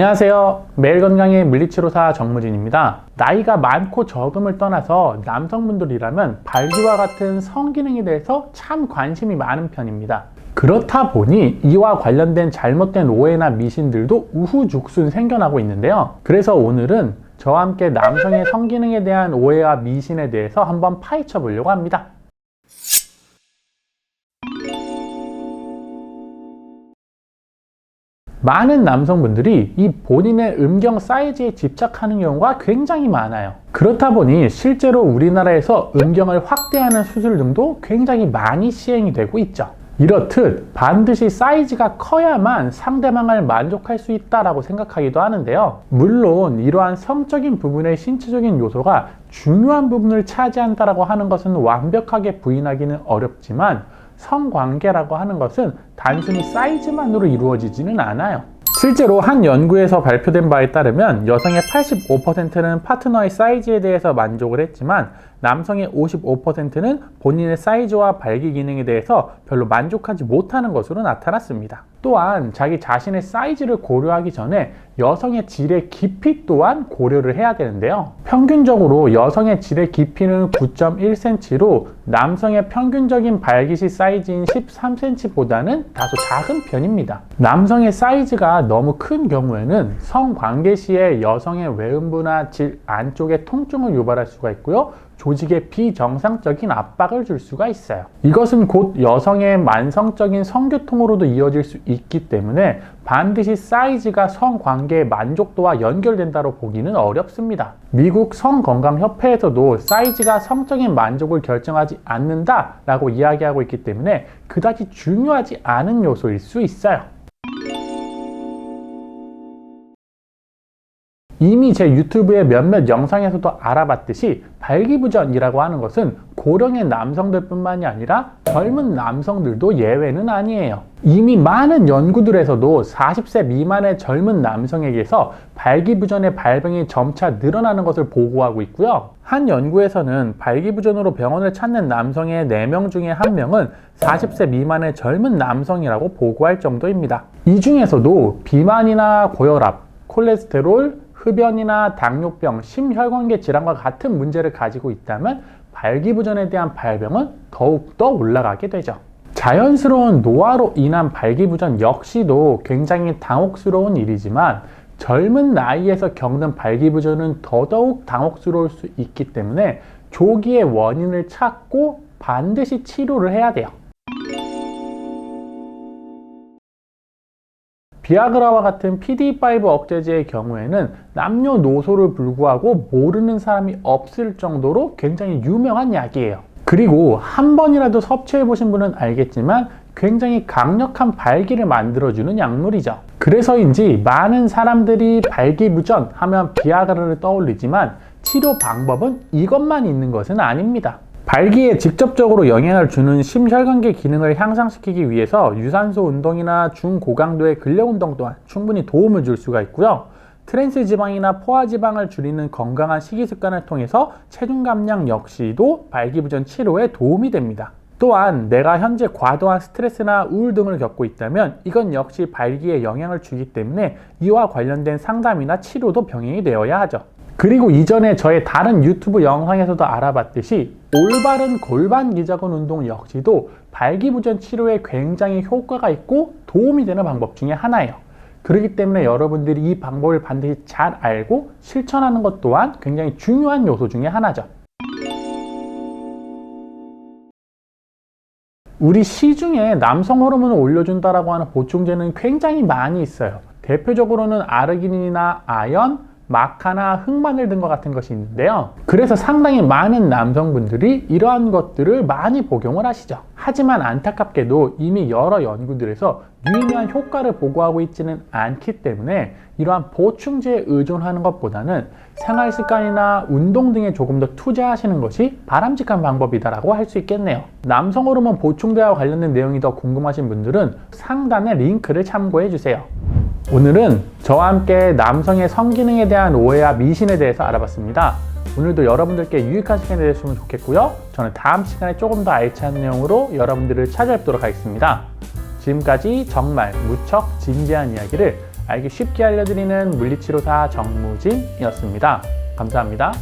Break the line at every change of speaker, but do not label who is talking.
안녕하세요. 매일건강의 물리치료사 정무진입니다. 나이가 많고 적음을 떠나서 남성분들이라면 발기와 같은 성기능에 대해서 참 관심이 많은 편입니다. 그렇다 보니 이와 관련된 잘못된 오해나 미신들도 우후죽순 생겨나고 있는데요. 그래서 오늘은 저와 함께 남성의 성기능에 대한 오해와 미신에 대해서 한번 파헤쳐 보려고 합니다. 많은 남성분들이 이 본인의 음경 사이즈에 집착하는 경우가 굉장히 많아요. 그렇다 보니 실제로 우리나라에서 음경을 확대하는 수술 등도 굉장히 많이 시행이 되고 있죠. 이렇듯 반드시 사이즈가 커야만 상대방을 만족할 수 있다고 생각하기도 하는데요. 물론 이러한 성적인 부분의 신체적인 요소가 중요한 부분을 차지한다고 하는 것은 완벽하게 부인하기는 어렵지만 성관계라고 하는 것은 단순히 사이즈만으로 이루어지지는 않아요. 실제로 한 연구에서 발표된 바에 따르면 여성의 85%는 파트너의 사이즈에 대해서 만족을 했지만 남성의 55%는 본인의 사이즈와 발기 기능에 대해서 별로 만족하지 못하는 것으로 나타났습니다. 또한 자기 자신의 사이즈를 고려하기 전에 여성의 질의 깊이 또한 고려를 해야 되는데요. 평균적으로 여성의 질의 깊이는 9.1cm로 남성의 평균적인 발기시 사이즈인 13cm보다는 다소 작은 편입니다. 남성의 사이즈가 너무 큰 경우에는 성관계 시에 여성의 외음부나 질 안쪽에 통증을 유발할 수가 있고요. 조직에 비정상적인 압박을 줄 수가 있어요. 이것은 곧 여성의 만성적인 성교통으로도 이어질 수 있기 때문에 반드시 사이즈가 성관계의 만족도와 연결된다고 보기는 어렵습니다. 미국 성건강협회에서도 사이즈가 성적인 만족을 결정하지 않는다라고 이야기하고 있기 때문에 그다지 중요하지 않은 요소일 수 있어요. 이미 제 유튜브의 몇몇 영상에서도 알아봤듯이 발기부전이라고 하는 것은 고령의 남성들 뿐만이 아니라 젊은 남성들도 예외는 아니에요. 이미 많은 연구들에서도 40세 미만의 젊은 남성에게서 발기부전의 발병이 점차 늘어나는 것을 보고하고 있고요. 한 연구에서는 발기부전으로 병원을 찾는 남성의 4명 중에 1명은 40세 미만의 젊은 남성이라고 보고할 정도입니다. 이 중에서도 비만이나 고혈압, 콜레스테롤, 흡연이나 당뇨병, 심혈관계 질환과 같은 문제를 가지고 있다면 발기부전에 대한 발병은 더욱더 올라가게 되죠. 자연스러운 노화로 인한 발기부전 역시도 굉장히 당혹스러운 일이지만 젊은 나이에서 겪는 발기부전은 더더욱 당혹스러울 수 있기 때문에 조기에 원인을 찾고 반드시 치료를 해야 돼요. 비아그라와 같은 PDE5 억제제의 경우에는 남녀노소를 불구하고 모르는 사람이 없을 정도로 굉장히 유명한 약이에요. 그리고 한 번이라도 섭취해 보신 분은 알겠지만 굉장히 강력한 발기를 만들어주는 약물이죠. 그래서인지 많은 사람들이 발기부전 하면 비아그라를 떠올리지만 치료 방법은 이것만 있는 것은 아닙니다. 발기에 직접적으로 영향을 주는 심혈관계 기능을 향상시키기 위해서 유산소 운동이나 중고강도의 근력 운동 또한 충분히 도움을 줄 수가 있고요. 트랜스 지방이나 포화 지방을 줄이는 건강한 식이 습관을 통해서 체중 감량 역시도 발기부전 치료에 도움이 됩니다. 또한 내가 현재 과도한 스트레스나 우울 등을 겪고 있다면 이건 역시 발기에 영향을 주기 때문에 이와 관련된 상담이나 치료도 병행이 되어야 하죠. 그리고 이전에 저의 다른 유튜브 영상에서도 알아봤듯이 올바른 골반 기저근 운동 역시도 발기부전 치료에 굉장히 효과가 있고 도움이 되는 방법 중에 하나예요. 그렇기 때문에 여러분들이 이 방법을 반드시 잘 알고 실천하는 것 또한 굉장히 중요한 요소 중에 하나죠. 우리 시중에 남성 호르몬을 올려준다라고 하는 보충제는 굉장히 많이 있어요. 대표적으로는 아르기닌이나 아연, 마카나 흑마늘 등과 같은 것이 있는데요. 그래서 상당히 많은 남성분들이 이러한 것들을 많이 복용을 하시죠. 하지만 안타깝게도 이미 여러 연구들에서 유의미한 효과를 보고하고 있지는 않기 때문에 이러한 보충제에 의존하는 것보다는 생활습관이나 운동 등에 조금 더 투자하시는 것이 바람직한 방법이다라고 할 수 있겠네요. 남성 호르몬 보충제와 관련된 내용이 더 궁금하신 분들은 상단의 링크를 참고해 주세요. 오늘은 저와 함께 남성의 성기능에 대한 오해와 미신에 대해서 알아봤습니다. 오늘도 여러분들께 유익한 시간이 되셨으면 좋겠고요. 저는 다음 시간에 조금 더 알찬 내용으로 여러분들을 찾아뵙도록 하겠습니다. 지금까지 정말 무척 진지한 이야기를 알기 쉽게 알려드리는 물리치료사 정무진이었습니다. 감사합니다.